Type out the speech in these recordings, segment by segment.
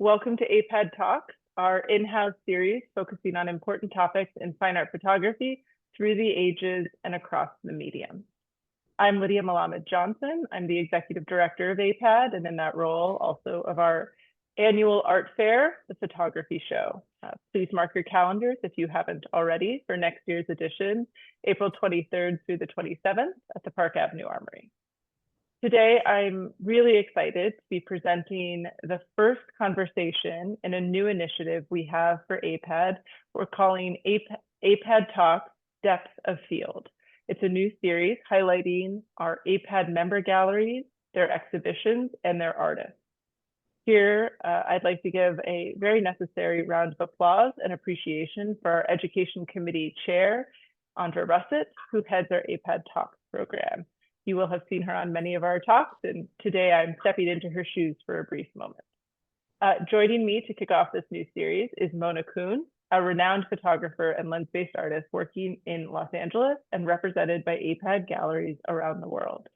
Welcome to AIPAD Talks, our in-house series focusing on important topics in fine art photography through the ages and across the medium. I'm Lydia Melamed Johnson. I'm the executive director of AIPAD, and in that role also of our annual art fair, the photography show. Please mark your calendars if you haven't already for next year's edition, April 23rd through the 27th at the Park Avenue Armory. Today, I'm really excited to be presenting the first conversation in a new initiative we have for AIPAD. We're calling AIPAD Talks Depth of Field. It's a new series highlighting our AIPAD member galleries, their exhibitions, and their artists. Here, I'd like to give a very necessary round of applause and appreciation for our Education Committee Chair, Andra Russet, who heads our AIPAD Talks program. You will have seen her on many of our talks, and today I'm stepping into her shoes for a brief moment. Joining me to kick off this new series is Mona Kuhn, a renowned photographer and lens-based artist working in Los Angeles and represented by AIPAD galleries around the world.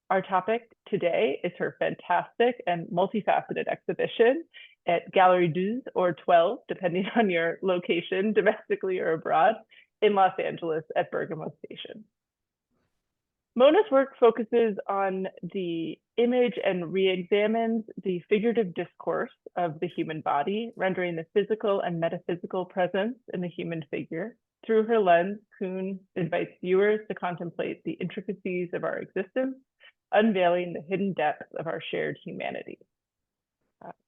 Our topic today is her fantastic and multifaceted exhibition at Galerie XII or 12, depending on your location, domestically or abroad, in Los Angeles at Bergamot Station. Mona's work focuses on the image and re-examines the figurative discourse of the human body, rendering the physical and metaphysical presence in the human figure. Through her lens, Kuhn invites viewers to contemplate the intricacies of our existence, unveiling the hidden depths of our shared humanity.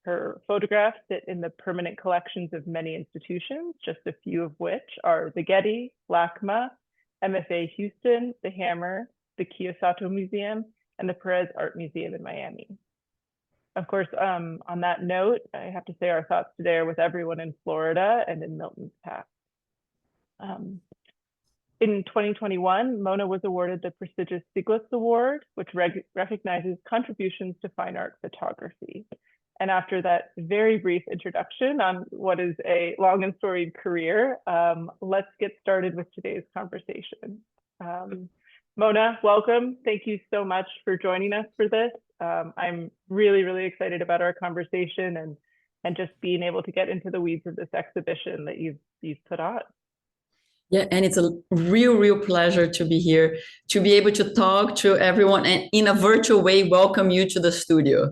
Her photographs sit in the permanent collections of many institutions, just a few of which are the Getty, LACMA, MFA Houston, the Hammer, the Kiyosato Museum, and the Perez Art Museum in Miami. Of course, on that note, I have to say our thoughts today are with everyone in Florida and in Milton's Pass. In 2021, Mona was awarded the prestigious Stiglitz Award, which recognizes contributions to fine art photography. And after that very brief introduction on what is a long and storied career, let's get started with today's conversation. Mona, welcome. Thank you so much for joining us for this. I'm really, really excited about our conversation and just being able to get into the weeds of this exhibition that you've put on. Yeah, and it's a real pleasure to be here, to be able to talk to everyone and in a virtual way, welcome you to the studio.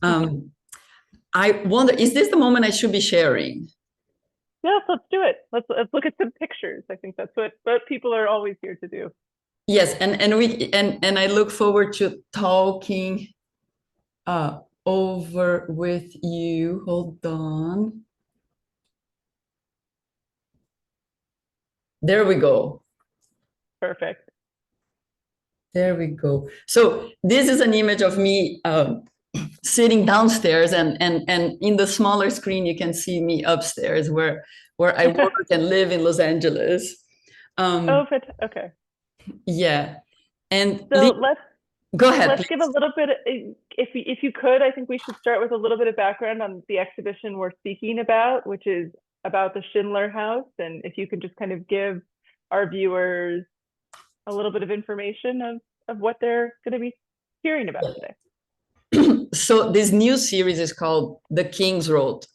I wonder, is this the moment I should be sharing? Yes, let's do it. Let's look at some pictures. I think that's what people are always here to do. Yes, and I look forward to talking over with you. Hold on. There we go. Perfect. There we go. So this is an image of me sitting downstairs, and in the smaller screen you can see me upstairs where I work and live in Los Angeles. Okay. Yeah, and so let's go ahead. Let's please. give a little bit, if you could, I think we should start with a little bit of background on the exhibition we're speaking about, which is about the Schindler House, and if you could just kind of give our viewers a little bit of information of what they're going to be hearing about today. So this new series is called the King's Road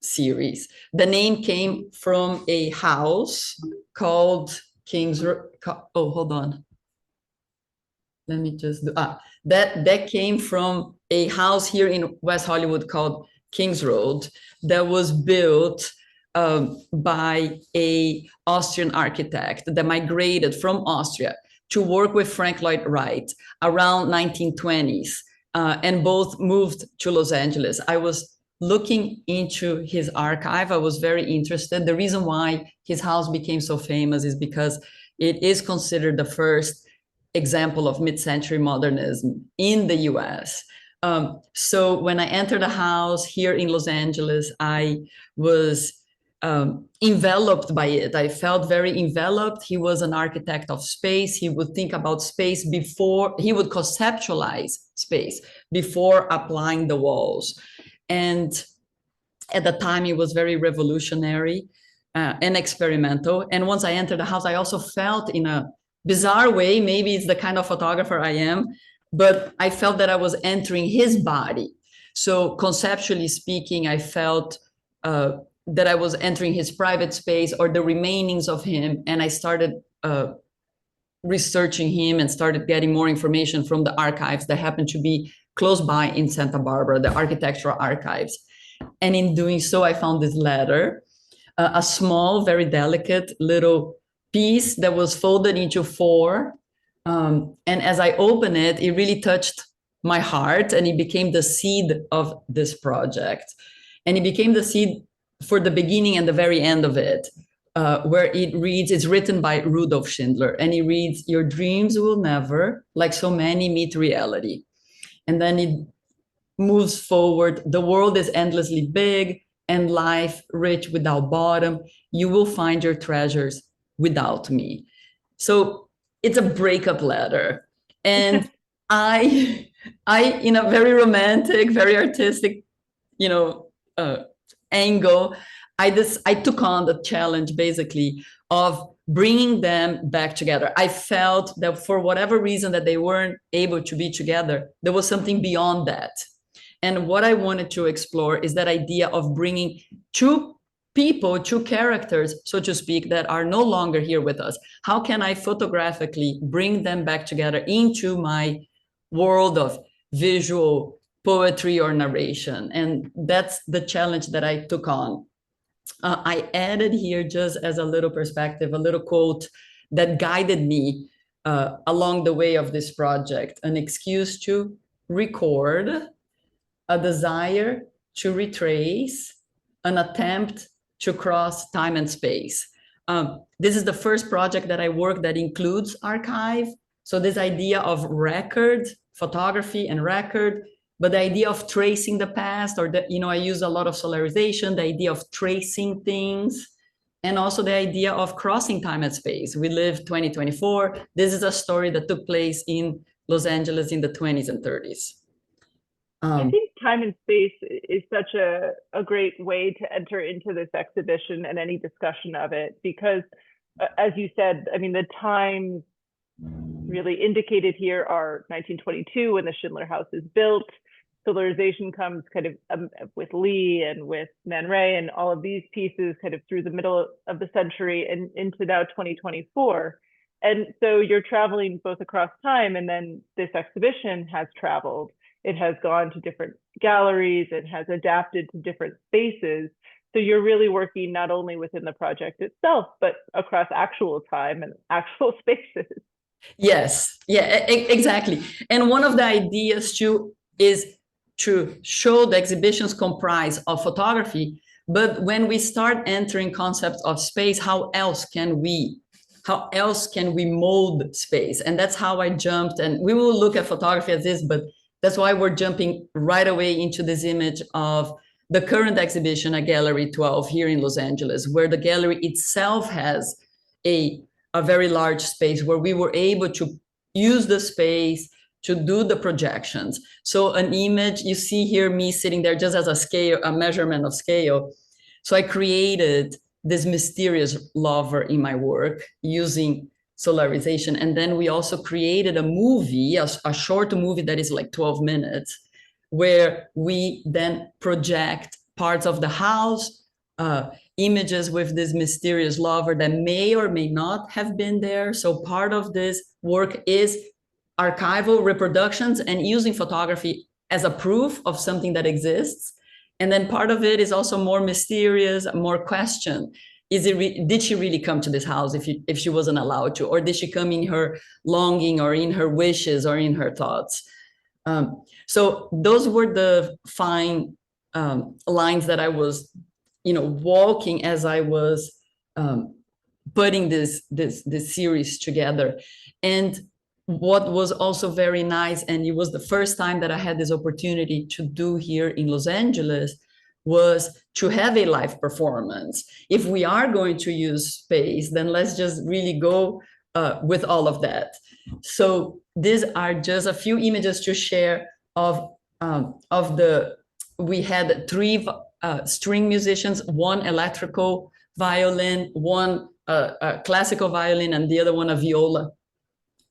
series. The name came from a house called King's Road. Oh, hold on. Let me just do that came from a house here in West Hollywood called King's Road that was built by a Austrian architect that migrated from Austria to work with Frank Lloyd Wright around 1920s, and both moved to Los Angeles. I was looking into his archive. I was very interested. The reason why his house became so famous is because it is considered the first example of mid-century modernism in the US. So when I entered the house here in Los Angeles, I was enveloped by it. I felt very enveloped. He was an architect of space. He would think about space before, he would conceptualize space before applying the walls. And at the time, it was very revolutionary and experimental. And once I entered the house, I also felt in a bizarre way, maybe it's the kind of photographer I am, but I felt that I was entering his body. So conceptually speaking, I felt that I was entering his private space or the remainings of him. And I started researching him and started getting more information from the archives that happened to be close by in Santa Barbara, the architectural archives. And in doing so, I found this letter, a small, very delicate little piece that was folded into four. And as I opened it, it really touched my heart, and it became the seed of this project. And it became the seed for the beginning and the very end of it, where it reads, it's written by Rudolf Schindler, and it reads, "Your dreams will never, like so many, meet reality." And then it moves forward, "The world is endlessly big and life rich without bottom. You will find your treasures without me." So it's a breakup letter. And I, in a very romantic, very artistic, angle, I took on the challenge basically of bringing them back together. I felt that for whatever reason that they weren't able to be together, there was something beyond that. And what I wanted to explore is that idea of bringing two people, two characters, so to speak, that are no longer here with us. How can I photographically bring them back together into my world of visual poetry or narration? And that's the challenge that I took on. I added here, just as a little perspective, a little quote that guided me along the way of this project: "An excuse to record, a desire to retrace, an attempt to cross time and space." This is the first project that I work that includes archive. So this idea of record, photography and record, but the idea of tracing the past, or I use a lot of solarization, the idea of tracing things, and also the idea of crossing time and space. We live 2024. This is a story that took place in Los Angeles in the 20s and 30s. I think time and space is such a great way to enter into this exhibition and any discussion of it, because as you said, I mean, the times really indicated here are 1922 when the Schindler House is built. Solarization comes kind of with Lee and with Man Ray and all of these pieces kind of through the middle of the century and into now 2024. And so you're traveling both across time, and then this exhibition has traveled. It has gone to different galleries, it has adapted to different spaces. So you're really working not only within the project itself, but across actual time and actual spaces. Yes, yeah, exactly. And one of the ideas too is to show the exhibitions comprise of photography, but when we start entering concepts of space, how else can we mold space? And that's how I jumped, and we will look at photography as this, but that's why we're jumping right away into this image of the current exhibition at Galerie XII here in Los Angeles, where the gallery itself has a very large space where we were able to use the space to do the projections. So an image, you see here me sitting there just as a scale, a measurement of scale. So I created this mysterious lover in my work using solarization. And then we also created a movie, a short movie that is like 12 minutes, where we then project parts of the house, images with this mysterious lover that may or may not have been there. So part of this work is archival reproductions and using photography as a proof of something that exists. And then part of it is also more mysterious, more question. Did she really come to this house if she wasn't allowed to? Or did she come in her longing or in her wishes or in her thoughts? So those were the fine lines that I was, walking as I was putting this series together. And what was also very nice, and it was the first time that I had this opportunity to do here in Los Angeles, was to have a live performance. If we are going to use space, then let's just really go with all of that. So these are just a few images to share we had 3 string musicians, 1 electrical violin, 1 classical violin, and the other one a viola.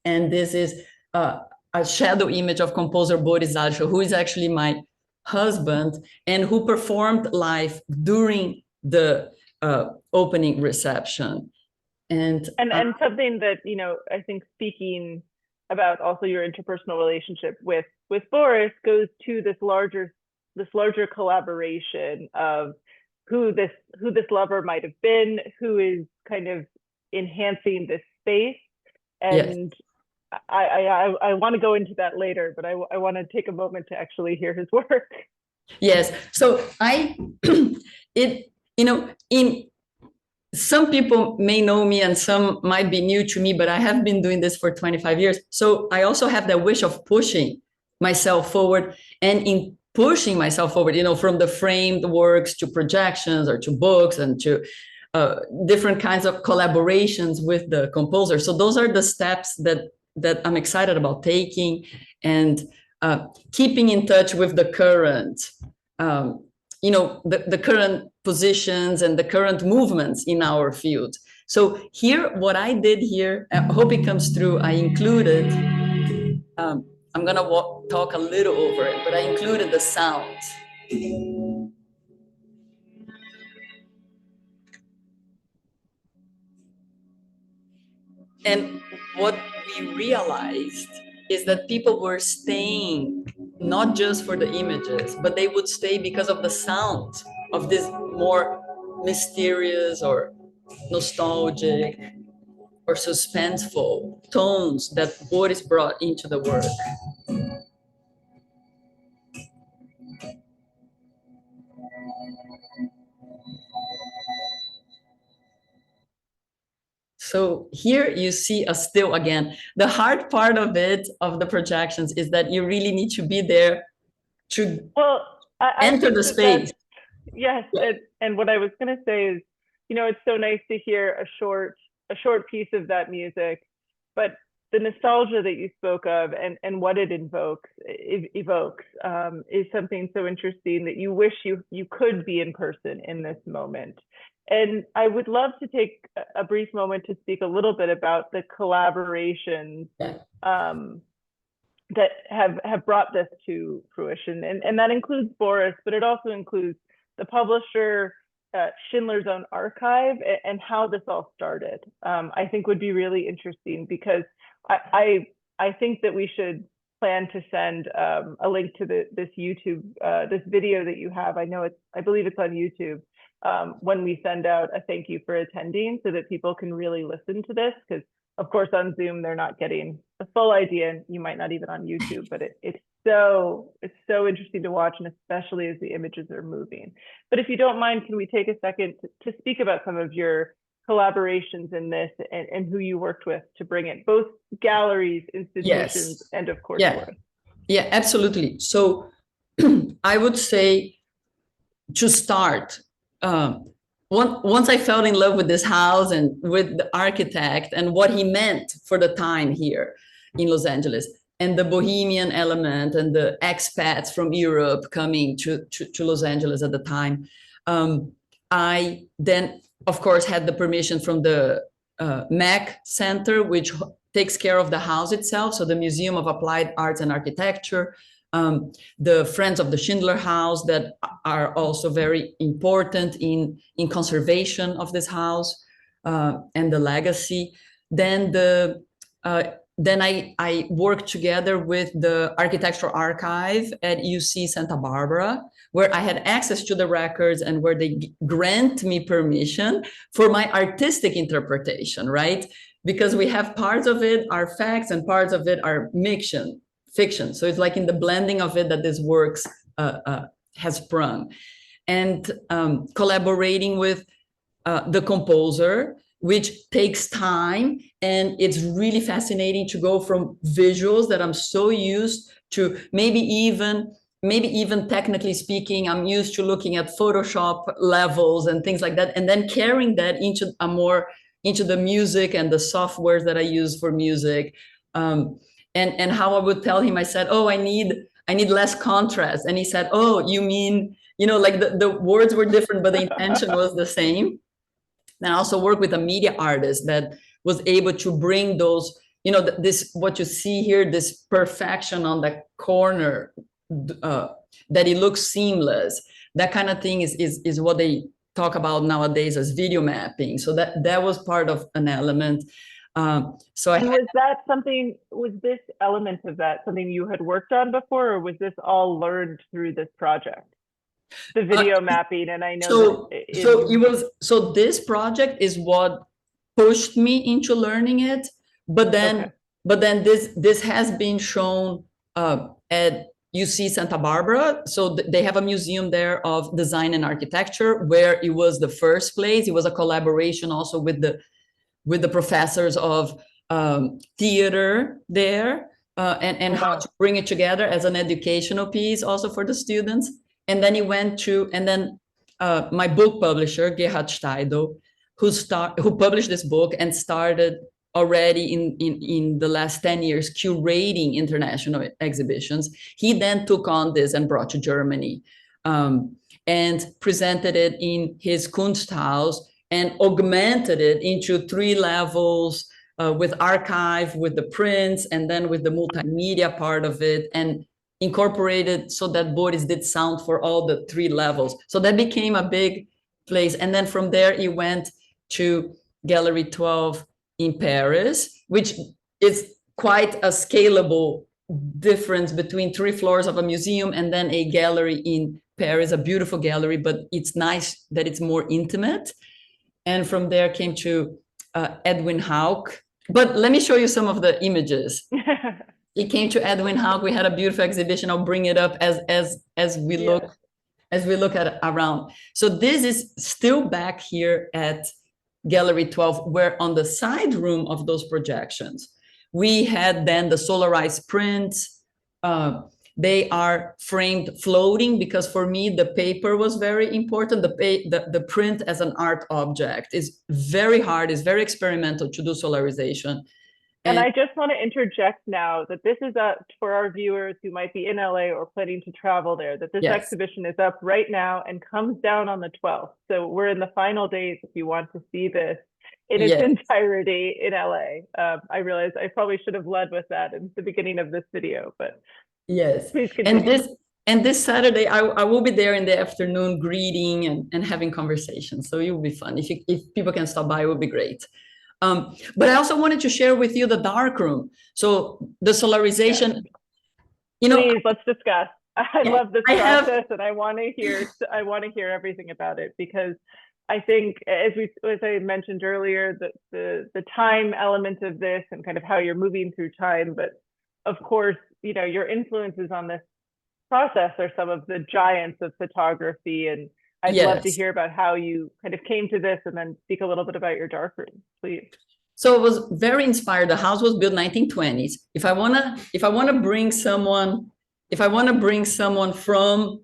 And this is a shadow image of composer Boris Zalcho, who is actually my husband, and who performed live during the opening reception. And something that, you know, I think speaking about also your interpersonal relationship with Boris goes to this larger collaboration of who this lover might have been, who is kind of enhancing this space. And yes. I want to go into that later, but I want to take a moment to actually hear his work. Yes. So some people may know me and some might be new to me, but I have been doing this for 25 years. So I also have that wish of pushing myself forward, and in pushing myself forward, you know, from the framed works to projections or to books and to different kinds of collaborations with the composer. So those are the steps that I'm excited about taking, and keeping in touch with the current, the current positions and the current movements in our field. So here, what I did here, I hope it comes through, I included, I'm gonna talk a little over it, but I included the sounds. And what we realized is that people were staying not just for the images, but they would stay because of the sound of this more mysterious or nostalgic or suspenseful tones that Boris brought into the work. So here you see a still again. The hard part of it, of the projections, is that you really need to be there to enter the space. Yes, and what I was going to say is, you know, it's so nice to hear a short piece of that music, but the nostalgia that you spoke of and what it evokes is something so interesting that you wish you could be in person in this moment. And I would love to take a brief moment to speak a little bit about the collaborations that have brought this to fruition. And that includes Boris, but it also includes the publisher, Schindler's own archive, and how this all started. I think would be really interesting, because I think that we should plan to send a link to this YouTube, this video that you have. I believe it's on YouTube, when we send out a thank you for attending, so that people can really listen to this, because of course on Zoom they're not getting the full idea, and you might not even on YouTube, but it's so interesting to watch, and especially as the images are moving. But if you don't mind, can we take a second to speak about some of your collaborations in this, and who you worked with to bring it, both galleries, institutions, yes, and of course, Boris. Yeah, absolutely. So I would say, to start, once I fell in love with this house and with the architect and what he meant for the time here in Los Angeles, and the bohemian element and the expats from Europe coming to Los Angeles at the time, I then, of course, had the permission from the MAC Center, which takes care of the house itself, so the Museum of Applied Arts and Architecture, the Friends of the Schindler House, that are also very important in conservation of this house and the legacy. Then I worked together with the Architectural Archive at UC Santa Barbara, where I had access to the records and where they grant me permission for my artistic interpretation, right? Because we have parts of it are facts and parts of it are fiction. So it's like in the blending of it that this works has sprung. And collaborating with the composer, which takes time, and it's really fascinating to go from visuals that I'm so used to, maybe even technically speaking, I'm used to looking at Photoshop levels and things like that, and then carrying that into the music and the softwares that I use for music. And how I would tell him, I said, oh, I need less contrast. And he said, oh, you mean, like the words were different, but the intention was the same. And I also work with a media artist that was able to bring those, this, what you see here, this perfection on the corner that it looks seamless. That kind of thing is what they talk about nowadays as video mapping. So that was part of an element. So and was this element of that something you had worked on before, or was this all learned through this project? The video mapping, and I know so this project is what pushed me into learning it, but then this has been shown at UC Santa Barbara. So they have a museum there of design and architecture, where it was the first place. It was a collaboration also with the professors of theater there, and how to bring it together as an educational piece also for the students. And then my book publisher, Gerhard Steidl, who published this book and started already in the last 10 years curating international exhibitions. He then took on this and brought to Germany, and presented it in his Kunsthaus and augmented it into 3 levels, with archive, with the prints, and then with the multimedia part of it, and incorporated so that Boris did sound for all the 3 levels. So that became a big place. And then from there, he went to Galerie XII in Paris, which is quite a scalable difference between 3 floors of a museum and then a gallery in Paris, a beautiful gallery, but it's nice that it's more intimate. And from there came to Edwin Hauck. But let me show you some of the images. It came to Edwin Hauck. We had a beautiful exhibition. I'll bring it up as we look at it around. So this is still back here at Galerie XII, where on the side room of those projections, we had then the solarized prints. They are framed floating, because for me, the paper was very important. The print as an art object is very hard, is very experimental to do solarization. And I just want to interject now that this is up for our viewers who might be in LA or planning to travel there, that this exhibition is up right now and comes down on the 12th. So we're in the final days if you want to see this in its entirety in LA. I realize I probably should have led with that in the beginning of this video, but please continue. And this Saturday, I will be there in the afternoon greeting and having conversations. So it will be fun. If people can stop by, it would be great. But I also wanted to share with you the darkroom. So the solarization, Please, let's discuss. I love this process, and I want to hear everything about it, because I think, as I mentioned earlier, the time element of this and kind of how you're moving through time, but of course, your influences on this process are some of the giants of photography, and I'd love to hear about how you kind of came to this, and then speak a little bit about your darkroom, please. So it was very inspired. The house was built 1920s. If I wanna bring someone from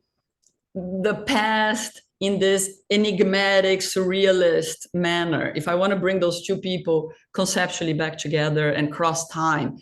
the past in this enigmatic, surrealist manner, if I want to bring those 2 people conceptually back together and cross time,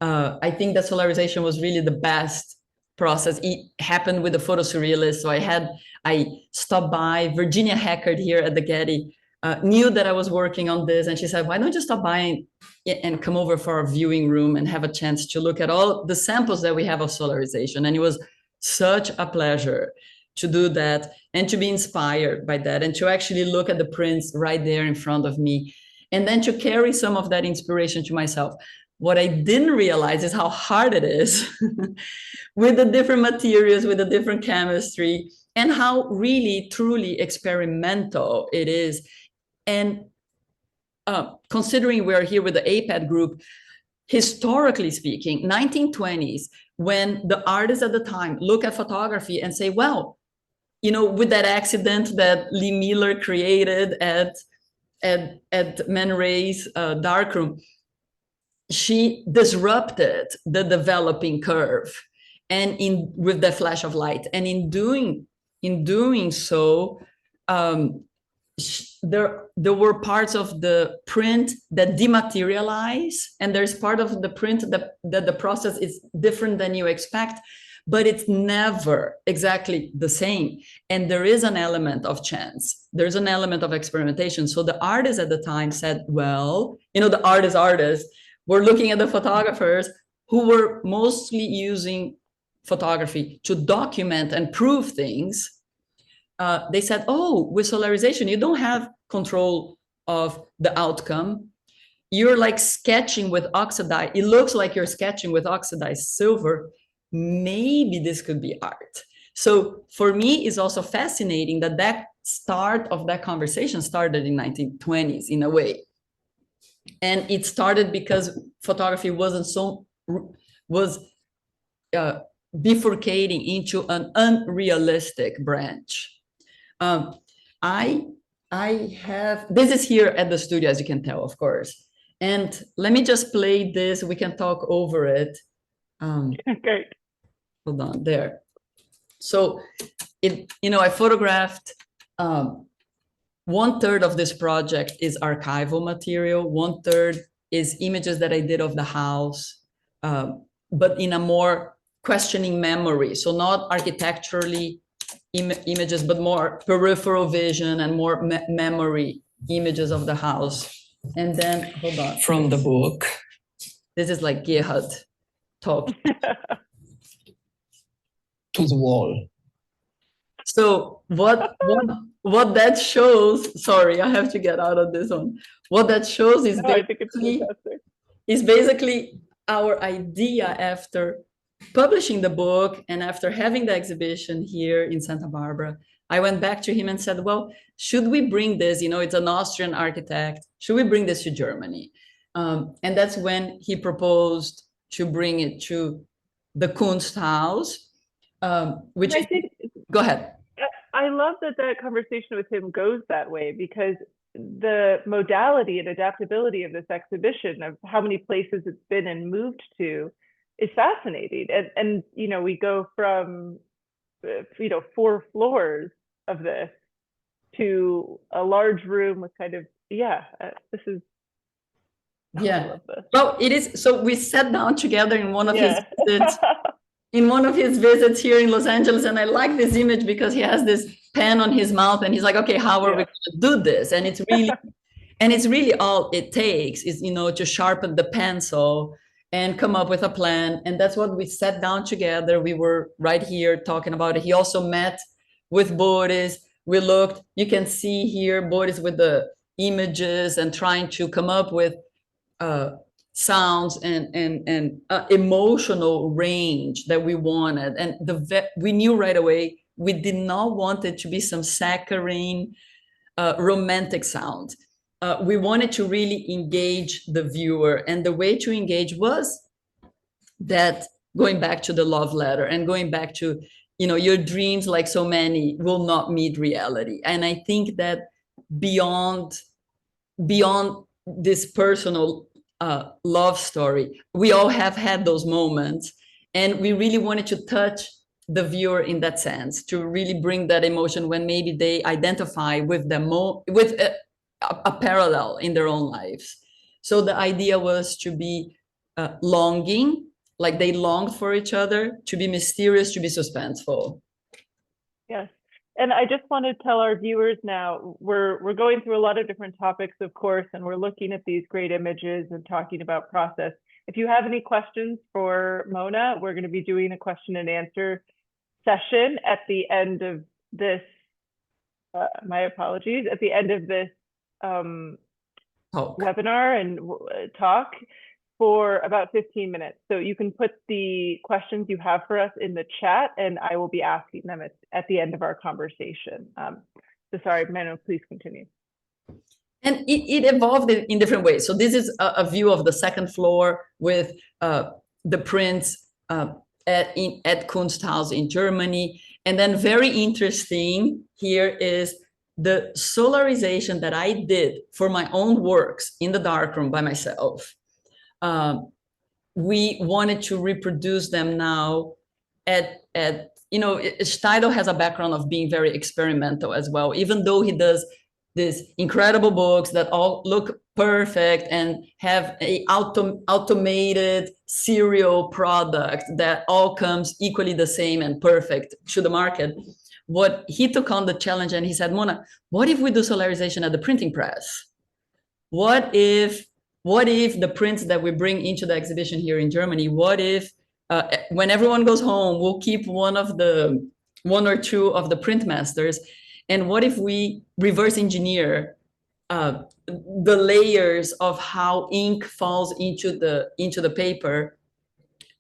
I think that solarization was really the best process. It happened with the photo surrealists. So I stopped by. Virginia Heckard here at the Getty knew that I was working on this, and she said, why don't you stop by and come over for our viewing room and have a chance to look at all the samples that we have of solarization. And it was such a pleasure to do that and to be inspired by that and to actually look at the prints right there in front of me, and then to carry some of that inspiration to myself. What I didn't realize is how hard it is with the different materials, with the different chemistry, and how really, truly experimental it is. And considering we're here with the AIPAD group, historically speaking, 1920s, when the artists at the time look at photography and say, well, with that accident that Lee Miller created at Man Ray's darkroom, she disrupted the developing curve, and with the flash of light. And in doing so, there were parts of the print that dematerialize, and there's part of the print that the process is different than you expect, but it's never exactly the same. And there is an element of chance. There's an element of experimentation. So the artists at the time said, well, the artists were looking at the photographers who were mostly using photography to document and prove things, they said, oh, with solarization, you don't have control of the outcome. You're like sketching with oxidized, it looks like you're sketching with oxidized silver. Maybe this could be art. So for me, it's also fascinating that that start of that conversation started in 1920s in a way. And it started because photography was bifurcating into an unrealistic branch. I have, this is here at the studio, as you can tell, of course. And let me just play this. We can talk over it. Great. Hold on, there. So, I photographed 1/3 of this project is archival material. 1/3 is images that I did of the house, but in a more questioning memory. So not architecturally images, but more peripheral vision and more memory images of the house. And then, hold on. From the book. This is like Gerhard talk. To the wall. So what that shows, sorry, I have to get out of this one. What that shows is basically our idea after publishing the book and after having the exhibition here in Santa Barbara. I went back to him and said, well, should we bring this, it's an Austrian architect, should we bring this to Germany? And that's when he proposed to bring it to the Kunsthaus, which is, go ahead. I love that conversation with him goes that way, because the modality and adaptability of this exhibition, of how many places it's been and moved to, is fascinating. And we go from 4 floors of this to a large room with kind of, this is, yeah. Well, it is. So we sat down together in one of his visits, here in Los Angeles, and I like this image because he has this pen on his mouth, and he's like, "Okay, how are we going to do this?" And it's really, all it takes is to sharpen the pencil and come up with a plan. And that's what we sat down together. We were right here talking about it. He also met with Boris. We looked. You can see here Boris with the images and trying to come up with sounds and emotional range that we wanted. And we knew right away we did not want it to be some saccharine, romantic sound. We wanted to really engage the viewer, and the way to engage was that going back to the love letter and going back to, your dreams, like so many, will not meet reality. And I think that beyond this personal love story, we all have had those moments, and we really wanted to touch the viewer in that sense, to really bring that emotion when maybe they identify with with a parallel in their own lives. So the idea was to be longing, like they longed for each other, to be mysterious, to be suspenseful. Yes. And I just want to tell our viewers now, we're going through a lot of different topics, of course, and we're looking at these great images and talking about process. If you have any questions for Mona, we're going to be doing a question and answer session at the end of this, my apologies, at the end of this webinar and talk for about 15 minutes. So you can put the questions you have for us in the chat, and I will be asking them at the end of our conversation. So sorry, Mano, please continue. And it evolved in different ways. So this is a view of the second floor with the prints at Kunsthaus in Germany. And then very interesting here is the solarization that I did for my own works in the darkroom by myself. We wanted to reproduce them now Steidl has a background of being very experimental as well, even though he does these incredible books that all look perfect and have a automated serial product that all comes equally the same and perfect to the market. What he took on the challenge, and he said, Mona, what if we do solarization at the printing press? What if the prints that we bring into the exhibition here in Germany, what if when everyone goes home, we'll keep one or two of the print masters. And what if we reverse engineer the layers of how ink falls into the paper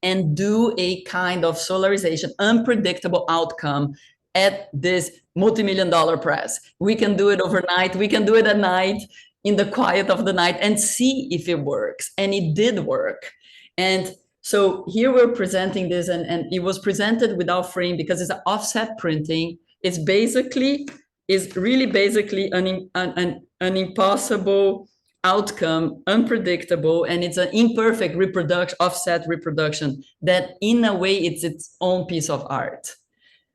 and do a kind of solarization, unpredictable outcome at this multi-million-dollar press? We can do it overnight. We can do it at night in the quiet of the night and see if it works. And it did work. And so here we're presenting this, and it was presented without frame because it's an offset printing. It's really basically an impossible outcome, unpredictable, and it's an imperfect reproduction, offset reproduction that in a way it's its own piece of art.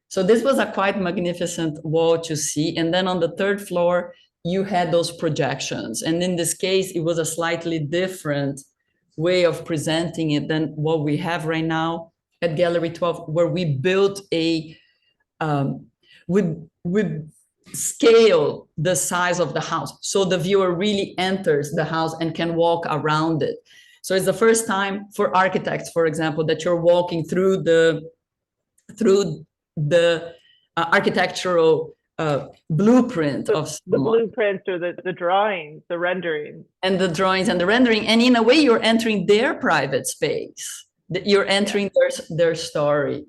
So this was a quite magnificent wall to see. And then on the third floor, you had those projections. And in this case, it was a slightly different way of presenting it than what we have right now at Gallery 12, where we built we scale the size of the house. So the viewer really enters the house and can walk around it. So it's the first time for architects, for example, that you're walking through the architectural blueprint of the blueprints or the drawings, the renderings. And the drawings and the rendering. And in a way, you're entering their private space. You're entering their story.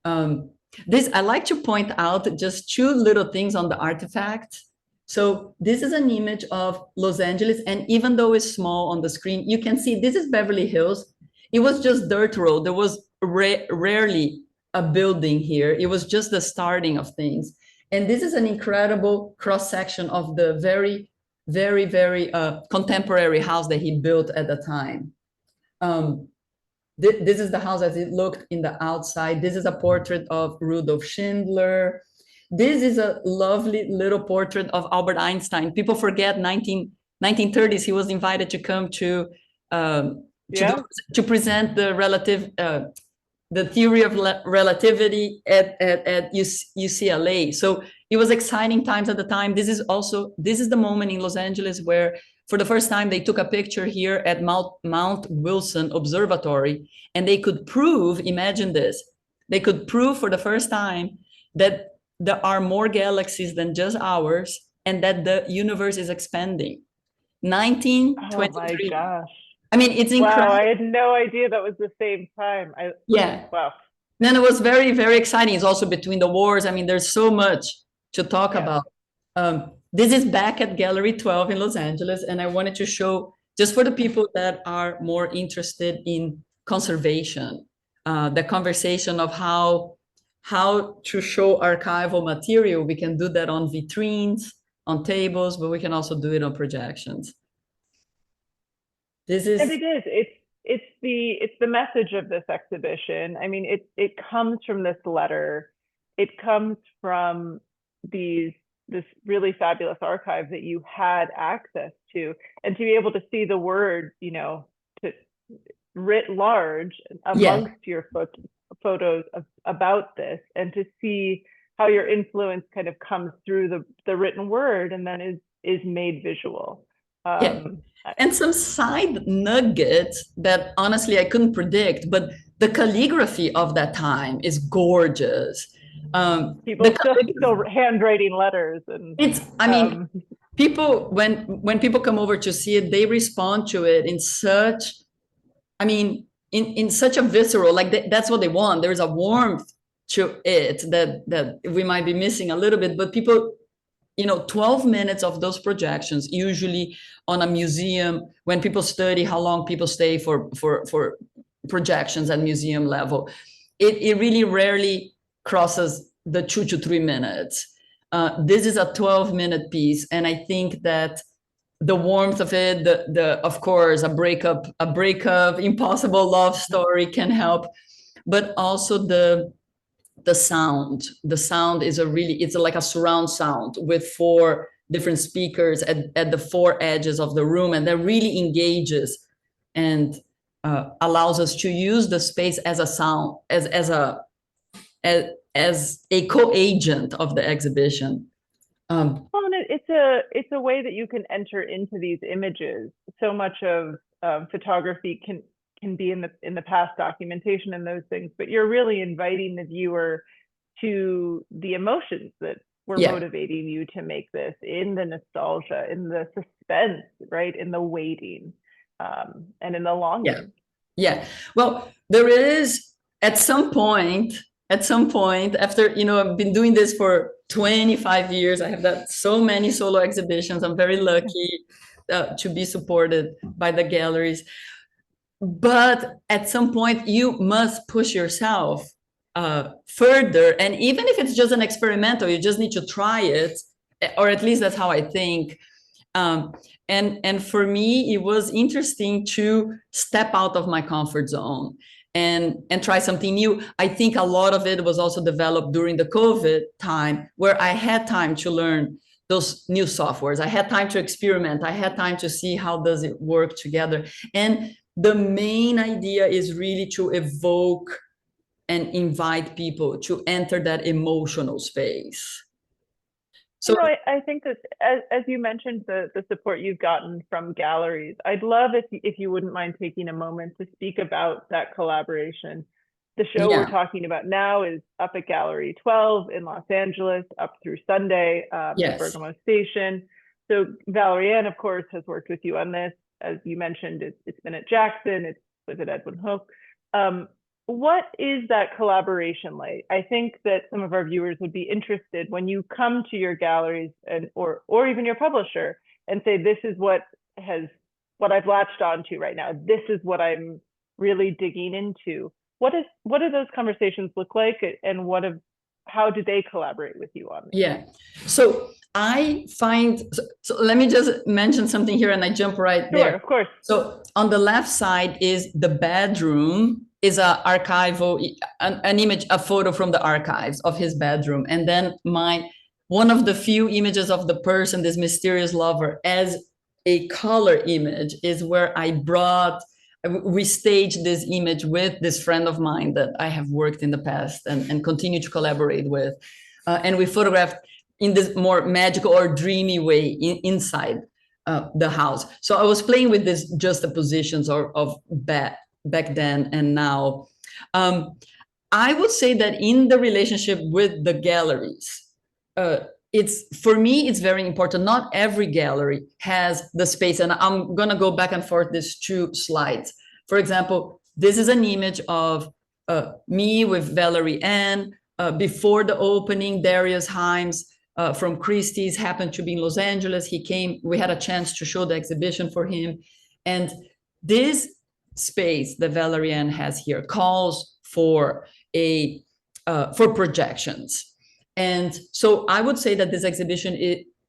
I like to point out just two little things on the artifact. So this is an image of Los Angeles. And even though it's small on the screen, you can see this is Beverly Hills. It was just dirt road. There was rarely a building here. It was just the starting of things. And this is an incredible cross-section of the very, very, very contemporary house that he built at the time. This is the house as it looked in the outside. This is a portrait of Rudolf Schindler. This is a lovely little portrait of Albert Einstein. People forget 1930s, he was invited to come to present the theory of relativity at UCLA. So it was exciting times at the time. This is the moment in Los Angeles where, for the first time, they took a picture here at Mount Wilson Observatory, and they could prove, imagine this, they could prove for the first time that there are more galaxies than just ours, and that the universe is expanding. 1923. Oh my gosh. I mean, it's incredible. Wow, I had no idea that was the same time. Wow. Then it was very, very exciting. It's also between the wars. I mean, there's so much to talk about. This is back at Gallery 12 in Los Angeles, and I wanted to show, just for the people that are more interested in conservation, the conversation of how to show archival material. We can do that on vitrines, on tables, but we can also do it on projections. This is, and it is. It's the message of this exhibition. I mean, it comes from this letter. It comes from this really fabulous archive that you had access to, and to be able to see the word, writ large amongst your photos about this, and to see how your influence kind of comes through the written word and then is made visual. And some side nuggets that honestly I couldn't predict, but the calligraphy of that time is gorgeous. People still handwriting letters, and people, when people come over to see it, they respond to it in such, in such a visceral, like that's what they want. There's a warmth to it that we might be missing a little bit, but people, 12 minutes of those projections, usually on a museum, when people study how long people stay for projections at museum level, it really rarely crosses the 2 to 3 minutes. This is a 12-minute piece, and I think that the warmth of it, of course, a breakup, impossible love story can help, but also the sound. The sound is it's like a surround sound with 4 different speakers at the 4 edges of the room, and that really engages and allows us to use the space as a sound, as a co-agent of the exhibition. It's a way that you can enter into these images. So much of photography can be in the past documentation and those things, but you're really inviting the viewer to the emotions that were motivating you to make this, in the nostalgia, in the suspense, right, in the waiting, and in the longing. Yeah. Well, there is at some point after, I've been doing this for 25 years. I have done so many solo exhibitions. I'm very lucky to be supported by the galleries. But at some point, you must push yourself further. And even if it's just an experimental, you just need to try it, or at least that's how I think. And for me, it was interesting to step out of my comfort zone and try something new. I think a lot of it was also developed during the COVID time, where I had time to learn those new softwares. I had time to experiment. I had time to see how does it work together. And the main idea is really to evoke and invite people to enter that emotional space. So I think that as you mentioned, the support you've gotten from galleries, I'd love if you wouldn't mind taking a moment to speak about that collaboration. The show we're talking about now is up at Galerie 12 in Los Angeles, up through Sunday at Bergamot Station. So Valerianne, of course, has worked with you on this. As you mentioned, it's been at Jackson, it's with Edwin Hoch. What is that collaboration like? I think that some of our viewers would be interested when you come to your galleries or even your publisher and say, this is what I've latched onto right now. This is what I'm really digging into. What do those conversations look like, and how do they collaborate with you on this? Yeah. So I find, so let me just mention something here and I jump right there. Sure, of course. So on the left side is the bedroom, is an archival, an image, a photo from the archives of his bedroom. And then one of the few images of the person, this mysterious lover, as a color image is where we staged this image with this friend of mine that I have worked in the past and continue to collaborate with. And we photographed in this more magical or dreamy way inside the house. So I was playing with this juxtapositions of back then and now. I would say that in the relationship with the galleries, for me, it's very important. Not every gallery has the space, and I'm gonna go back and forth these two slides. For example, this is an image of me with Valerianne before the opening. Darius Himes from Christie's happened to be in Los Angeles. He came, we had a chance to show the exhibition for him. And this space that Valerianne has here calls for for projections. And so I would say that this exhibition,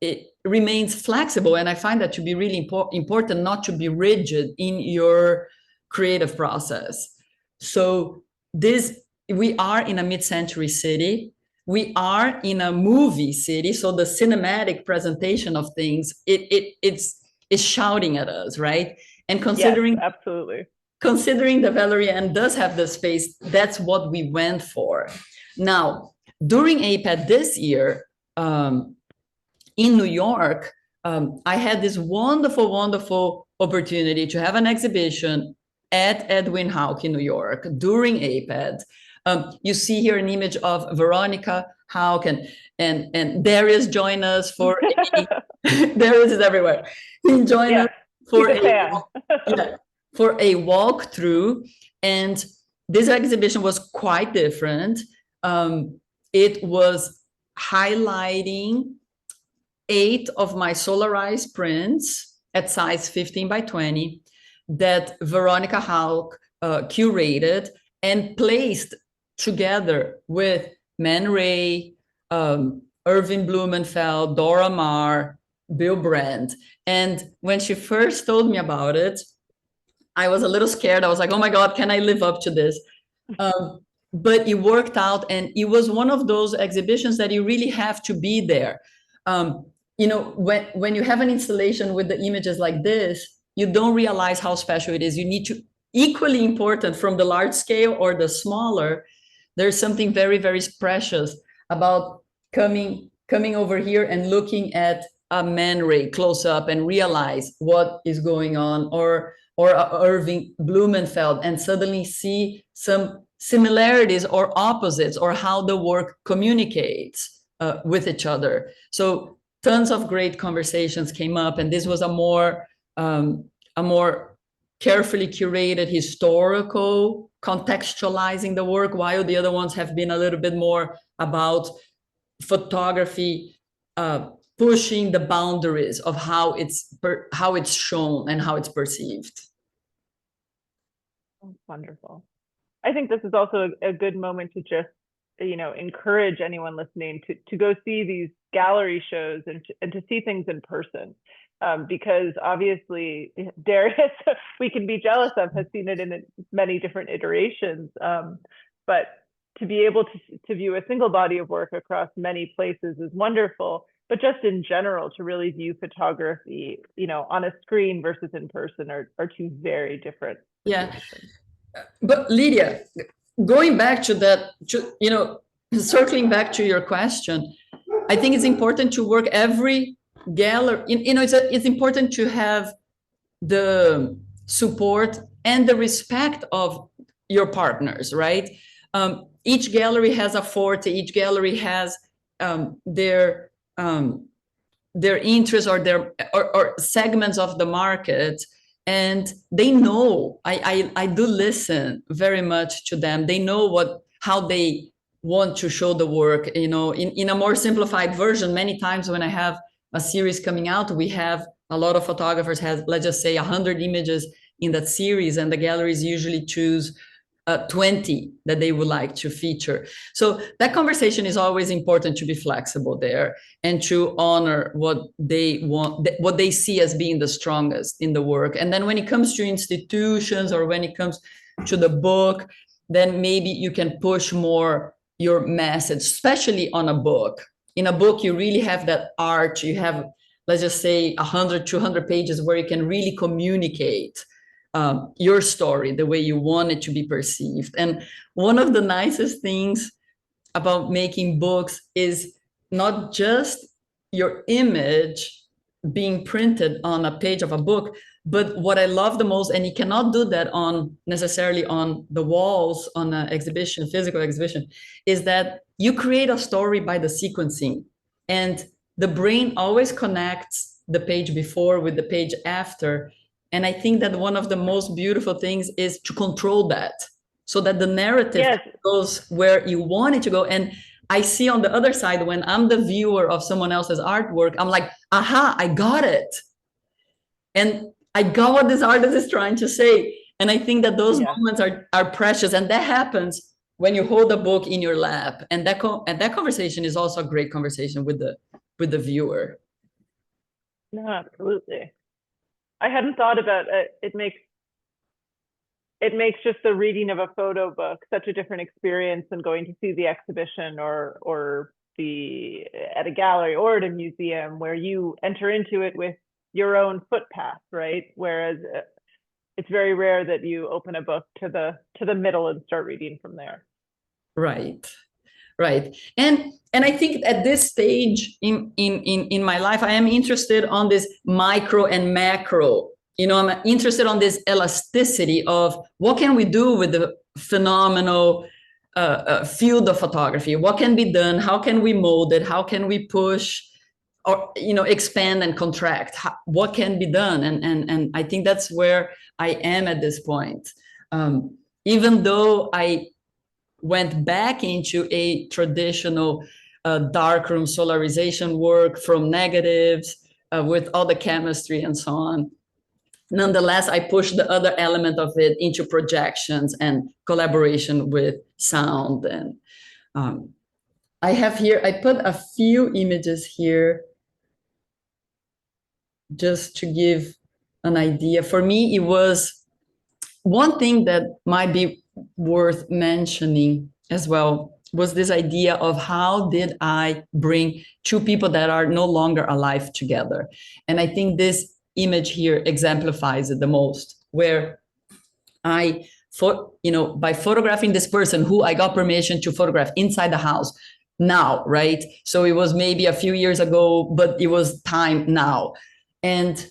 it remains flexible. And I find that to be really important, not to be rigid in your creative process. So we are in a mid-century city. We are in a movie city. So the cinematic presentation of things, it's shouting at us, right? And considering, yes, absolutely. Considering that Valerianne does have the space, that's what we went for. Now, during AIPAD this year, in New York, I had this wonderful, wonderful opportunity to have an exhibition at Edwin Hoch in New York during AIPAD. You see here an image of Veronica Hoch and Darius joined us for Darius is everywhere. He joined us for for a walkthrough, and this exhibition was quite different. It was highlighting 8 of my solarized prints at size 15 by 20 that Veronica Hoch curated and placed together with Man Ray, Irving Blumenfeld, Dora Maar, Bill Brandt. And when she first told me about it, I was a little scared. I was like, oh my God, can I live up to this? But it worked out, and it was one of those exhibitions that you really have to be there. When you have an installation with the images like this, you don't realize how special it is. You need to, equally important from the large scale or the smaller, there's something very, very precious about coming over here and looking at a Man Ray close up and realize what is going on, or or a Irving Blumenfeld and suddenly see some similarities or opposites, or how the work communicates with each other. So tons of great conversations came up, and this was a more carefully curated historical contextualizing the work, while the other ones have been a little bit more about photography pushing the boundaries of how it's shown and how it's perceived. Oh, wonderful. I think this is also a good moment to just, encourage anyone listening to go see these gallery shows and to see things in person. Because obviously Darius, we can be jealous of, has seen it in many different iterations. But to be able to view a single body of work across many places is wonderful. But just in general, to really view photography, on a screen versus in person are two very different situations. But Lydia, going back to that, circling back to your question, I think it's important to work every gallery. It's important to have the support and the respect of your partners, right? Each gallery has a forte. Each gallery has their interests or segments of the market, and they know. I do listen very much to them. They know how they want to show the work. In a more simplified version, many times when I have a series coming out, we have a lot of photographers have, let's just say, 100 images in that series, and the galleries usually choose 20 that they would like to feature. So that conversation is always important, to be flexible there and to honor what they want, what they see as being the strongest in the work. And then when it comes to institutions, or when it comes to the book, then maybe you can push more your message, especially on a book. In a book, you really have that art. You have, let's just say, 100, 200 pages where you can really communicate your story the way you want it to be perceived. And one of the nicest things about making books is not just your image being printed on a page of a book, but what I love the most, and you cannot do that necessarily on the walls on an exhibition, physical exhibition, is that you create a story by the sequencing, and the brain always connects the page before with the page after. And I think that one of the most beautiful things is to control that, so that the narrative goes where you want it to go. And I see on the other side, when I'm the viewer of someone else's artwork, I'm like, aha, I got it. And I got what this artist is trying to say. And I think that those moments are precious. And that happens when you hold a book in your lap. And that conversation is also a great conversation with the viewer. No, absolutely. I hadn't thought about it. It makes just the reading of a photo book such a different experience than going to see the exhibition or at a gallery or at a museum, where you enter into it with your own footpath, right? Whereas it's very rare that you open a book to the middle and start reading from there. Right. And I think at this stage in my life, I am interested on this micro and macro. I'm interested on this elasticity of what can we do with the phenomenal field of photography? What can be done? How can we mold it? How can we push or expand and contract? What can be done? And I think that's where I am at this point. Even though I went back into a traditional darkroom solarization work from negatives with all the chemistry and so on. Nonetheless, I pushed the other element of it into projections and collaboration with sound. And I put a few images here just to give an idea. For me, it was one thing that might be worth mentioning as well was this idea of how did I bring two people that are no longer alive together. And I think this image here exemplifies it the most, where by photographing this person who I got permission to photograph inside the house now, right? So it was maybe a few years ago, but it was time now. And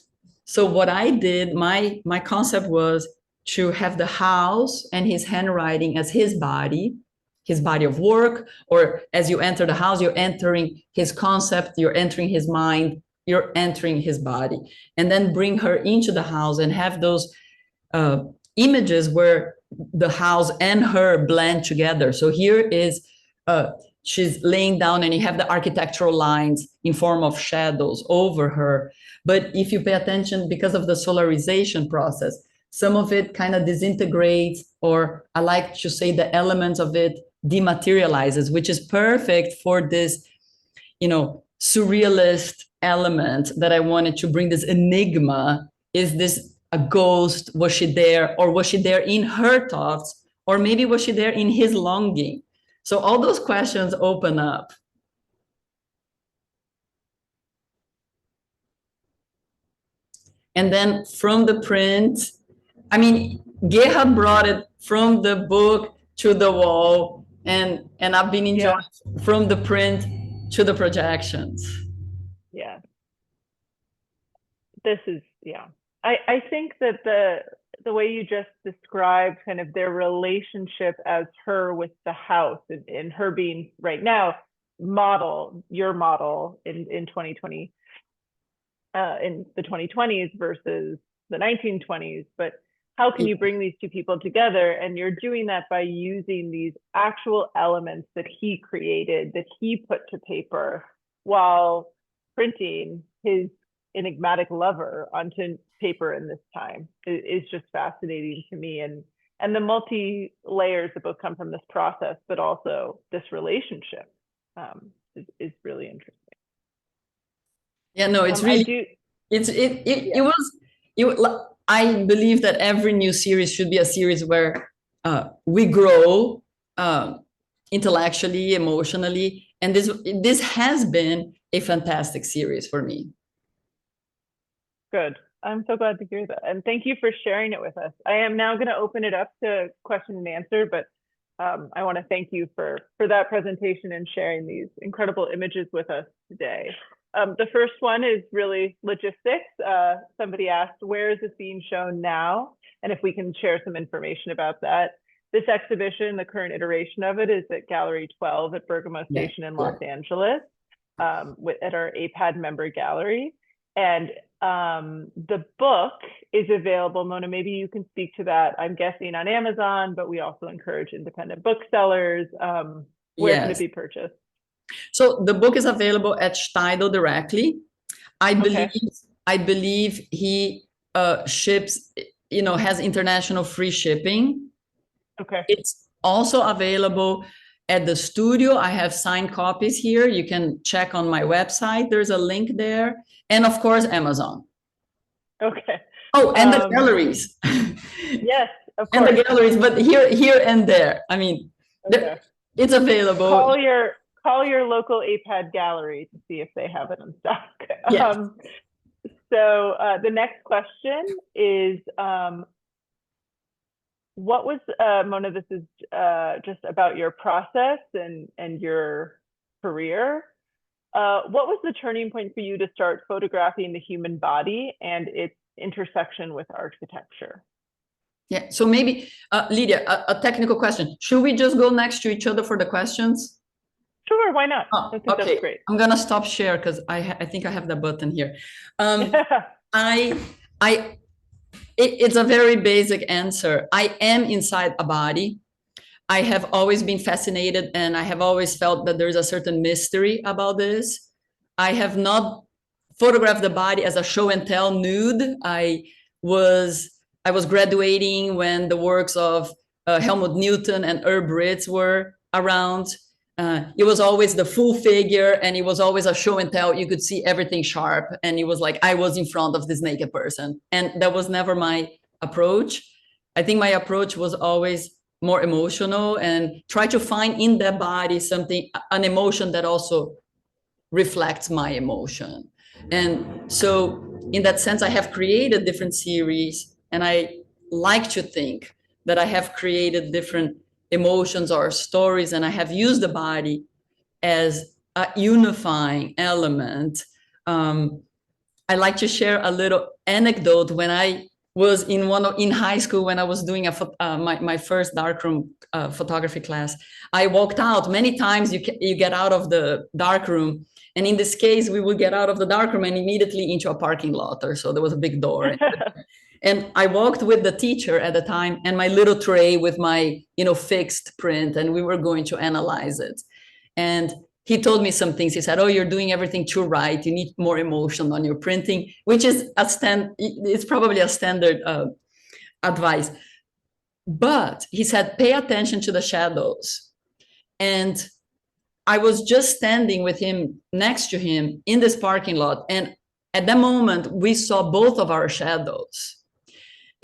So what I did, my concept was to have the house and his handwriting as his body of work, or as you enter the house, you're entering his concept, you're entering his mind, you're entering his body, and then bring her into the house and have those images where the house and her blend together. So here is she's laying down and you have the architectural lines in form of shadows over her. But if you pay attention, because of the solarization process, some of it kind of disintegrates, or I like to say the elements of it dematerializes, which is perfect for this, surrealist element that I wanted to bring, this enigma. Is this a ghost? Was she there? Or was she there in her thoughts? Or maybe was she there in his longing? So all those questions open up. And then from the print, I mean, Gerhard brought it from the book to the wall, and I've been enjoying from the print to the projections. Yeah. This is, I think that the way you just described kind of their relationship as her with the house, and her being right now your model in 2020, in the 2020s versus the 1920s, but how can you bring these two people together? And you're doing that by using these actual elements that he created, that he put to paper, while printing his enigmatic lover onto paper in this time. Is just fascinating to me. And the multi layers that both come from this process, but also this relationship is really interesting. Yeah, no, it's really, I believe that every new series should be a series where we grow intellectually, emotionally, and this has been a fantastic series for me. Good. I'm so glad to hear that. And thank you for sharing it with us. I am now going to open it up to question and answer, but I want to thank you for that presentation and sharing these incredible images with us today. The first one is really logistics. Somebody asked, where is this being shown now? And if we can share some information about that. This exhibition, the current iteration of it, is at Galerie XII at Bergamot Station in Los Angeles, at our AIPAD Member Gallery. And the book is available. Mona, maybe you can speak to that. I'm guessing on Amazon, but we also encourage independent booksellers. Where can it be purchased? So the book is available at Steidl directly. I believe he ships, has international free shipping. Okay. It's also available at the studio. I have signed copies here. You can check on my website. There's a link there. And of course, Amazon. Okay. Oh, and the galleries. Yes, of course. And the galleries, but here and there. I mean, it's available. Call your local AIPAD gallery to see if they have it in stock. Yes. So the next question is, what was, Mona, this is just about your process and your career. What was the turning point for you to start photographing the human body and its intersection with architecture? Yeah, so maybe, Lydia, a technical question. Should we just go next to each other for the questions? Sure, why not? Oh, I think that's great. I'm gonna stop share because I think I have the button here. It's a very basic answer. I am inside a body. I have always been fascinated, and I have always felt that there's a certain mystery about this. I have not photographed the body as a show and tell nude. I was graduating when the works of Helmut Newton and Herb Ritts were around. It was always the full figure, and it was always a show and tell. You could see everything sharp, and it was like I was in front of this naked person, and that was never my approach. I think my approach was always more emotional and try to find in that body something, an emotion that also reflects my emotion. And so in that sense, I have created different series, and I like to think that I have created different emotions or stories, and I have used the body as a unifying element. I like to share a little anecdote. When I was in high school, when I was doing my first darkroom photography class, I walked out many times. You get out of the darkroom, and in this case, we would get out of the darkroom and immediately into a parking lot, or so there was a big door. And I walked with the teacher at the time and my little tray with my, fixed print, and we were going to analyze it. And he told me some things. He said, "Oh, you're doing everything too right. You need more emotion on your printing," which is it's probably a standard advice. But he said, "Pay attention to the shadows." And I was just standing with him, next to him in this parking lot. And at that moment, we saw both of our shadows.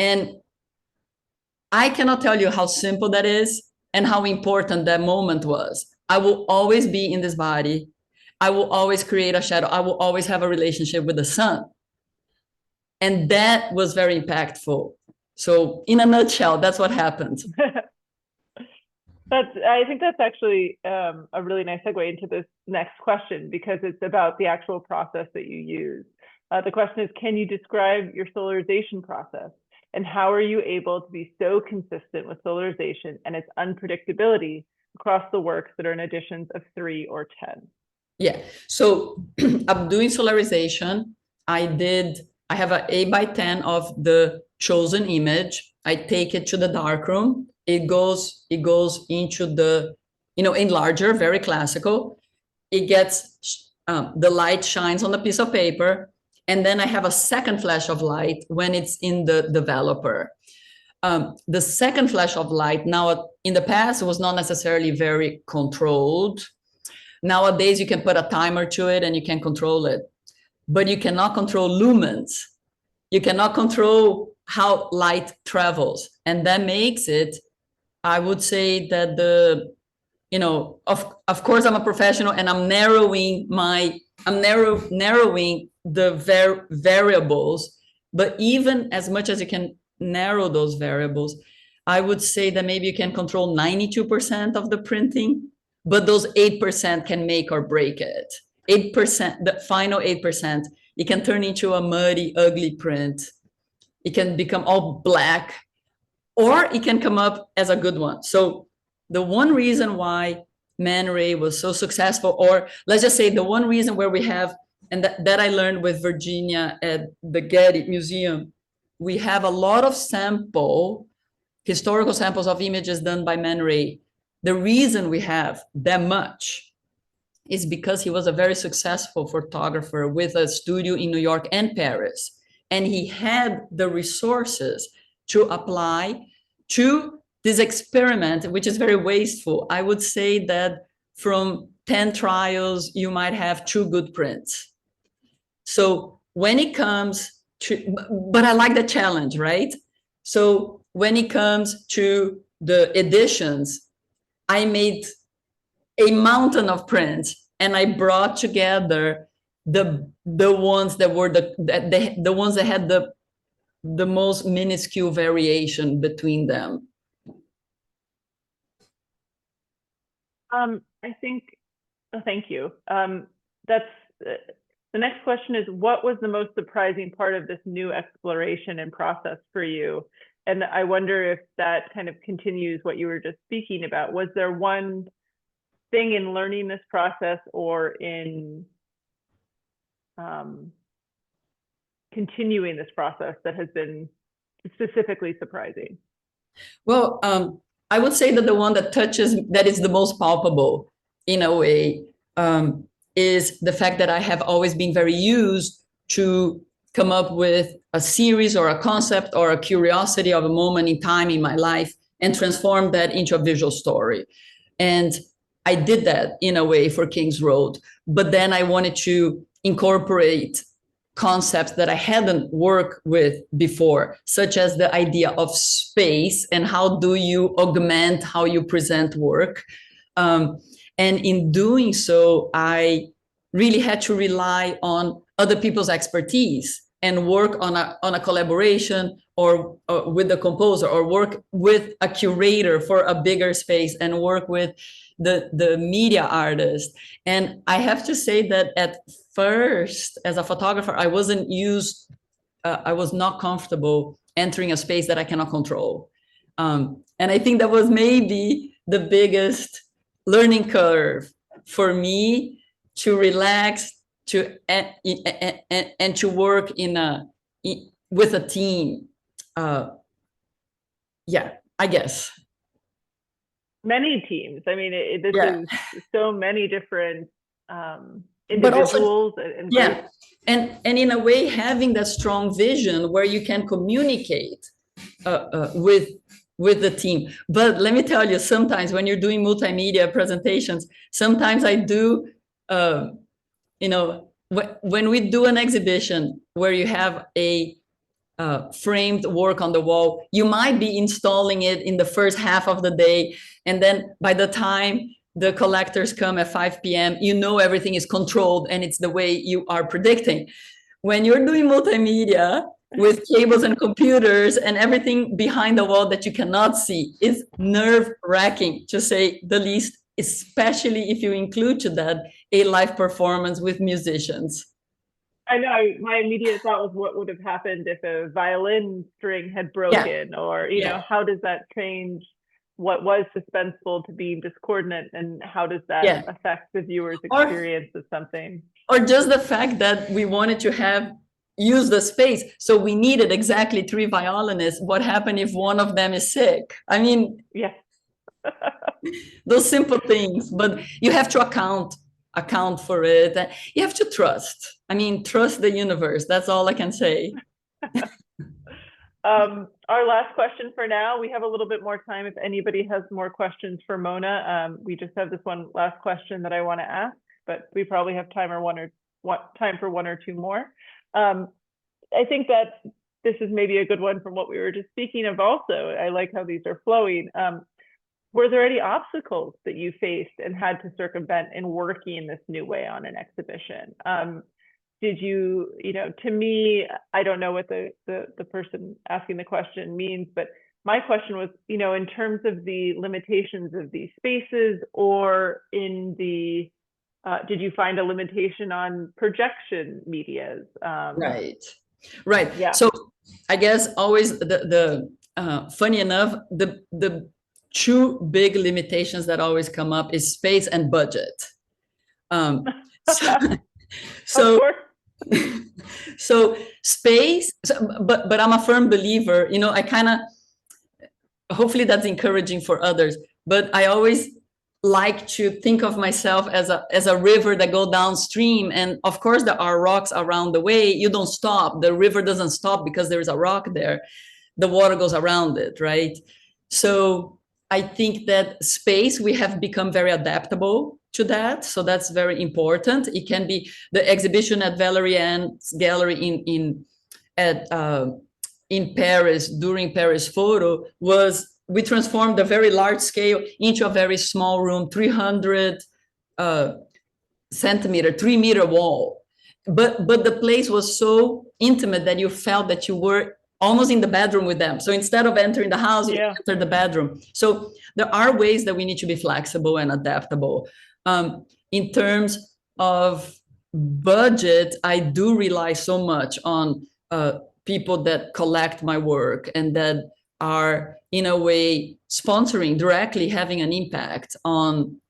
And I cannot tell you how simple that is and how important that moment was. I will always be in this body. I will always create a shadow. I will always have a relationship with the sun. And that was very impactful. So in a nutshell, that's what happened. I think that's actually a really nice segue into this next question, because it's about the actual process that you use. The question is, can you describe your solarization process? And how are you able to be so consistent with solarization and its unpredictability across the works that are in editions of 3 or 10? Yeah, so I'm doing solarization. I have an 8x10 of the chosen image. I take it to the darkroom. It goes into the, enlarger, very classical. It gets, the light shines on the piece of paper. And then I have a second flash of light when it's in the developer. The second flash of light now, in the past, was not necessarily very controlled. Nowadays, you can put a timer to it and you can control it, but you cannot control lumens. You cannot control how light travels. And that makes it, I would say that of course, I'm a professional and I'm narrowing the variables, but even as much as you can narrow those variables, I would say that maybe you can control 92% of the printing, but those 8% can make or break it. 8%, the final 8%, it can turn into a muddy, ugly print. It can become all black, or it can come up as a good one. So the one reason why Man Ray was so successful, or let's just say the one reason where we have, and that I learned with Virginia at the Getty Museum, we have a lot of historical samples of images done by Man Ray. The reason we have that much is because he was a very successful photographer with a studio in New York and Paris. And he had the resources to apply to this experiment, which is very wasteful. I would say that from 10 trials, you might have 2 good prints. So when it comes to, but I like the challenge, right? So when it comes to the editions, I made a mountain of prints and I brought together the ones that were the ones that had the most minuscule variation between them. I think, thank you. That's the next question is, what was the most surprising part of this new exploration and process for you? And I wonder if that kind of continues what you were just speaking about. Was there one thing in learning this process or in continuing this process that has been specifically surprising? Well, I would say that the one that is the most palpable in a way, is the fact that I have always been very used to come up with a series or a concept or a curiosity of a moment in time in my life and transform that into a visual story. And I did that in a way for King's Road, but then I wanted to incorporate concepts that I hadn't worked with before, such as the idea of space and how do you augment how you present work. And in doing so, I really had to rely on other people's expertise. and work on a collaboration or with the composer, or work with a curator for a bigger space, and work with the media artist. And I have to say that at first, as a photographer, I was not comfortable entering a space that I cannot control. And I think that was maybe the biggest learning curve for me, to relax, and to work with a team. Yeah, I guess. Many teams. I mean, this Yeah. is so many different But also, individuals and yeah, groups. and in a way, having that strong vision where you can communicate with the team. But let me tell you, sometimes when you're doing multimedia presentations, sometimes I do, when we do an exhibition where you have a framed work on the wall, you might be installing it in the first half of the day, and then by the time the collectors come at 5 p.m., everything is controlled and it's the way you are predicting. When you're doing multimedia with cables and computers and everything behind the wall that you cannot see, it's nerve-wracking, to say the least, especially if you include to that a live performance with musicians. I know, my immediate thought was what would have happened if a violin string had broken, or, how does that change what was suspenseful to being discordant, and how does that affect the viewer's experience of something? Or just the fact that we wanted to use the space, so we needed exactly 3 violinists. What happened if one of them is sick? I mean, yeah. Those simple things, but you have to account for it. You have to trust. I mean, trust the universe. That's all I can say. Our last question for now, we have a little bit more time if anybody has more questions for Mona. We just have this one last question that I want to ask, but we probably have time for one or two more. I think that this is maybe a good one from what we were just speaking of also. I like how these are flowing. Were there any obstacles that you faced and had to circumvent in working in this new way on an exhibition? Did you, to me, I don't know what the person asking the question means, but my question was, in terms of the limitations of these spaces, or did you find a limitation on projection medias? Right. Yeah. So I guess always funny enough, the 2 big limitations that always come up is space and budget. So space, but I'm a firm believer, I kind of, hopefully that's encouraging for others, but I always like to think of myself as a river that go downstream. And of course there are rocks around the way. You don't stop. The river doesn't stop because there's a rock there. The water goes around it, right? So I think that space, we have become very adaptable to that. So that's very important. It can be the exhibition at Galerie XI's gallery in Paris, during Paris Photo, we transformed a very large scale into a very small room, 300 centimeter, 3-meter wall. But the place was so intimate that you felt that you were almost in the bedroom with them. So instead of entering the house, you enter the bedroom. So there are ways that we need to be flexible and adaptable. In terms of budget, I do rely so much on people that collect my work and that are in a way sponsoring, directly having an impact on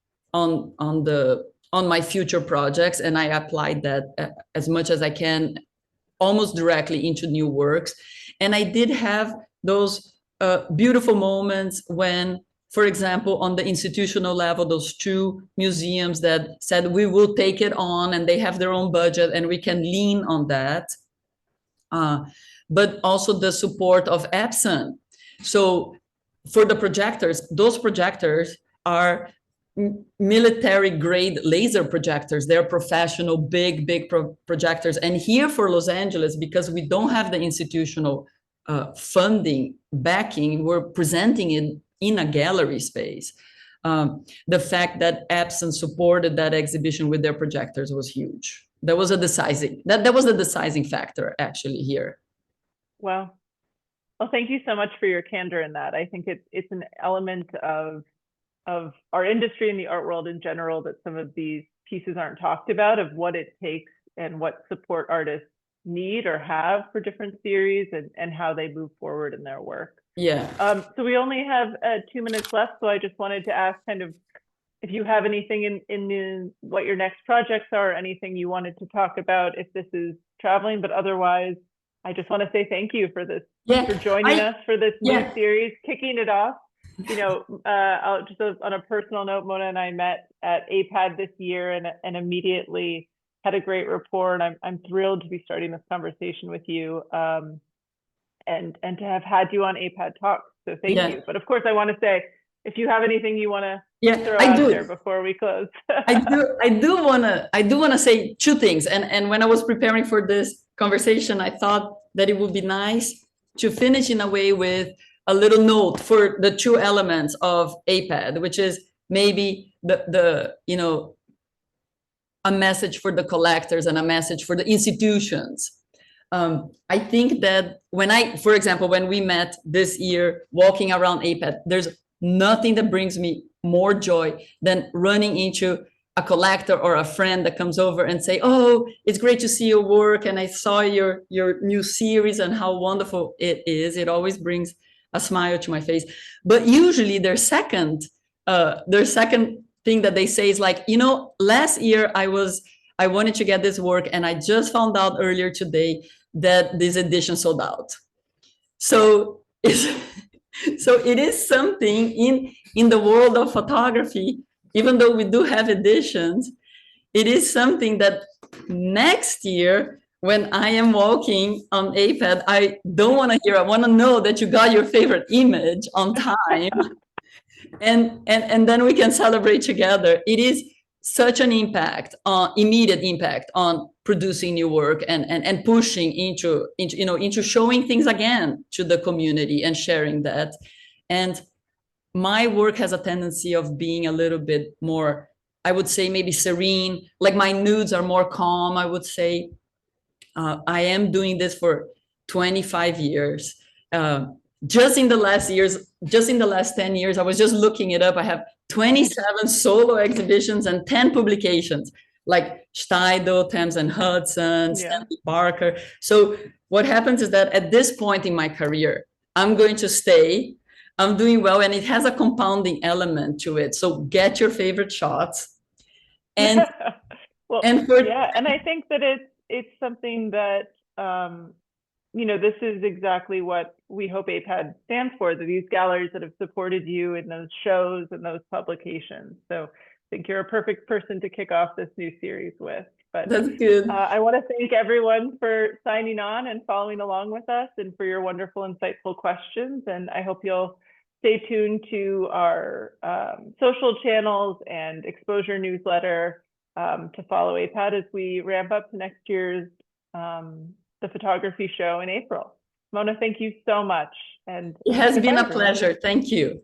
my future projects. And I applied that as much as I can, almost directly into new works. And I did have those beautiful moments when, for example, on the institutional level, those 2 museums that said, we will take it on, and they have their own budget and we can lean on that. But also the support of Epson. So for the projectors, those projectors are military grade laser projectors. They're professional, big projectors. And here for Los Angeles, because we don't have the institutional funding backing, we're presenting it in a gallery space. The fact that Epson supported that exhibition with their projectors was huge. that was a that was the deciding factor actually here. Well, thank you so much for your candor in that. I think it's an element of our industry and the art world in general that some of these pieces aren't talked about, of what it takes and what support artists need or have for different series, and how they move forward in their work. Yeah. So we only have 2 minutes left, so I just wanted to ask kind of if you have anything in what your next projects are, anything you wanted to talk about if this is traveling, but otherwise, I just want to say thank you for this, for joining us for this new series, kicking it off. You know, just on a personal note, Mona and I met at AIPAD this year and immediately had a great rapport, and I'm thrilled to be starting this conversation with you, and to have had you on AIPAD Talks. So thank you. But of course, I want to say, if you have anything you want to throw out there before we close. I do want to say two things. And when I was preparing for this conversation, I thought that it would be nice to finish in a way with a little note for the two elements of AIPAD, which is maybe the you know, a message for the collectors and a message for the institutions. I think that for example, when we met this year walking around AIPAD, there's nothing that brings me more joy than running into a collector or a friend that comes over and say, oh, it's great to see your work, and I saw your new series and how wonderful it is. It always brings a smile to my face. But usually their second thing that they say is like, you know, last year I wanted to get this work, and I just found out earlier today that this edition sold out. So it is something in the world of photography, even though we do have editions, it is something that next year, when I am walking on AIPAD, I don't want to hear, I want to know that you got your favorite image on time. and then we can celebrate together. It is such an immediate impact on producing new work and pushing into showing things again to the community and sharing that. And my work has a tendency of being a little bit more, I would say, maybe serene. Like my nudes are more calm, I would say. I am doing this for 25 years. Just in the last 10 years, I was just looking it up. I have 27 solo exhibitions and 10 publications, like Steidl, Thames and Hudson, Stanley Barker. So what happens is that at this point in my career, I'm going to stay. I'm doing well, and it has a compounding element to it. So get your favorite shots. And and I think that it's something that you know, this is exactly what we hope AIPAD stands for, that these galleries that have supported you in those shows and those publications. So I think you're a perfect person to kick off this new series with. But that's good. I want to thank everyone for signing on and following along with us, and for your wonderful, insightful questions. And I hope you'll stay tuned to our social channels and exposure newsletter to follow AIPAD as we ramp up to next year's the photography show in April. Mona, thank you so much. And it has been a pleasure. Thank you.